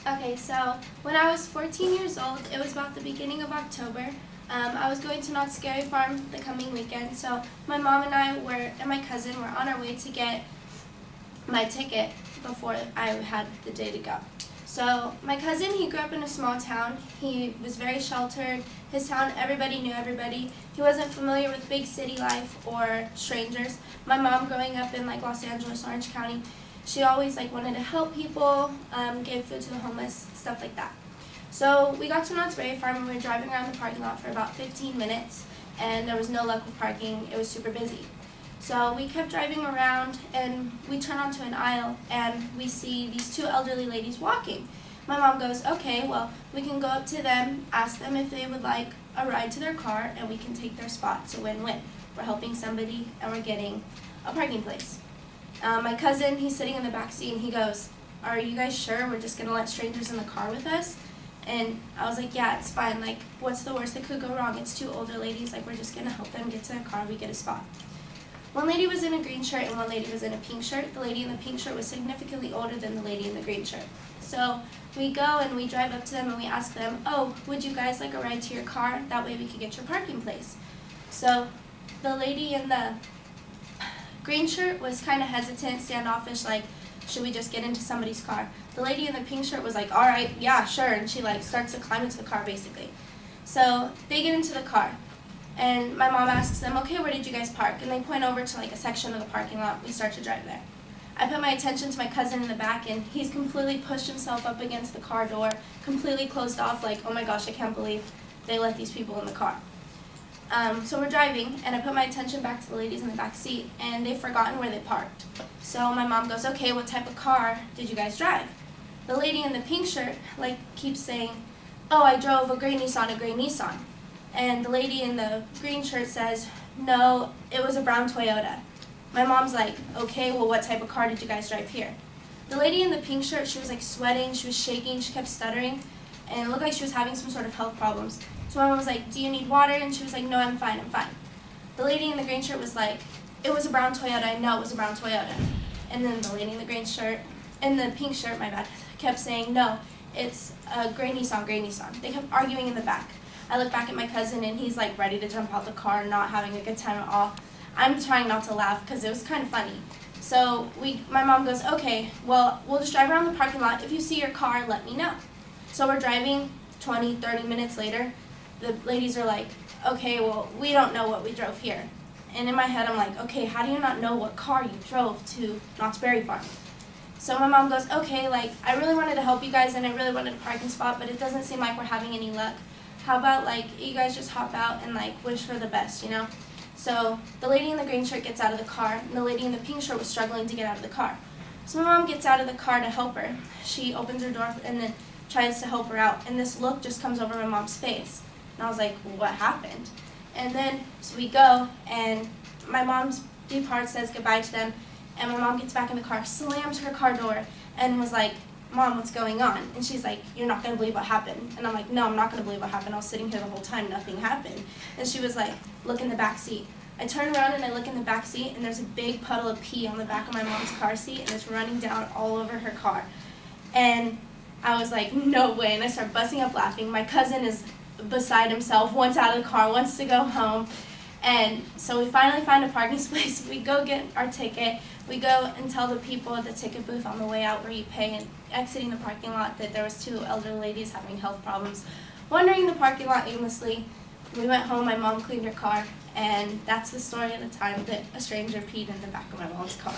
Okay, so when I was 14 years old, it was about the beginning of October. I was going to Knott's Scary Farm the coming weekend, so my mom and I and my cousin were on our way to get my ticket before I had the day to go. So my cousin, he grew up in a small town. He was very sheltered. His town, everybody knew everybody. He wasn't familiar with big city life or strangers. My mom, growing up in Los Angeles, Orange County, she always wanted to help people, give food to the homeless, stuff like that. So we got to Knott's Berry Farm and we were driving around the parking lot for about 15 minutes and there was no luck with parking. It was super busy. So we kept driving around and we turn onto an aisle and we see these two elderly ladies walking. My mom goes, okay, well, we can go up to them, ask them if they would like a ride to their car and we can take their spot. It's a win-win. We're helping somebody and we're getting a parking place. My cousin, he's sitting in the back seat and he goes, are you guys sure we're just going to let strangers in the car with us? And I was like, yeah, it's fine. What's the worst that could go wrong? It's two older ladies. We're just going to help them get to their car. We get a spot. One lady was in a green shirt and one lady was in a pink shirt. The lady in the pink shirt was significantly older than the lady in the green shirt. So we go and we drive up to them and we ask them, oh, would you guys like a ride to your car? That way we could get your parking place. So the lady in the green shirt was kind of hesitant, standoffish, should we just get into somebody's car? The lady in the pink shirt was like, all right, yeah, sure, and she starts to climb into the car basically. So they get into the car, and my mom asks them, okay, where did you guys park? And they point over to a section of the parking lot. We start to drive there. I put my attention to my cousin in the back, and he's completely pushed himself up against the car door, completely closed off, oh my gosh, I can't believe they let these people in the car. So we're driving, and I put my attention back to the ladies in the back seat, and they've forgotten where they parked. So my mom goes, okay, what type of car did you guys drive? The lady in the pink shirt, keeps saying, oh, I drove a gray Nissan. And the lady in the green shirt says, no, it was a brown Toyota. My mom's like, okay, well, what type of car did you guys drive here? The lady in the pink shirt, she was sweating, she was shaking, she kept stuttering, and it looked like she was having some sort of health problems. So my mom was like, do you need water? And she was like, no, I'm fine, I'm fine. The lady in the green shirt was like, it was a brown Toyota, I know it was a brown Toyota. And then the lady in the pink shirt, my bad, kept saying, no, it's a gray Nissan. They kept arguing in the back. I look back at my cousin and he's ready to jump out the car, not having a good time at all. I'm trying not to laugh because it was kind of funny. So my mom goes, okay, well, we'll just drive around the parking lot. If you see your car, let me know. So we're driving 20, 30 minutes later. The ladies are like, okay, well, we don't know what we drove here. And in my head, I'm like, okay, how do you not know what car you drove to Knott's Berry Farm? So my mom goes, okay, I really wanted to help you guys and I really wanted a parking spot, but it doesn't seem like we're having any luck. How about, you guys just hop out and, wish for the best, you know? So the lady in the green shirt gets out of the car, and the lady in the pink shirt was struggling to get out of the car. So my mom gets out of the car to help her. She opens her door and then tries to help her out, and this look just comes over my mom's face. And I was like, well, what happened? And then, so we go, and my mom's departs, says goodbye to them, and my mom gets back in the car, slams her car door, and was like, Mom, what's going on? And she's like, you're not going to believe what happened. And I'm like, no, I'm not going to believe what happened. I was sitting here the whole time, nothing happened. And she was like, look in the back seat. I turn around and I look in the back seat, and there's a big puddle of pee on the back of my mom's car seat, and it's running down all over her car. And I was like, no way, and I start busting up laughing. My cousin is beside himself, wants out of the car, wants to go home. And so we finally find a parking space. We go get our ticket. We go and tell the people at the ticket booth on the way out where you pay and exiting the parking lot that there was two elderly ladies having health problems, wandering the parking lot aimlessly. We went home, my mom cleaned her car, and that's the story of the time that a stranger peed in the back of my mom's car.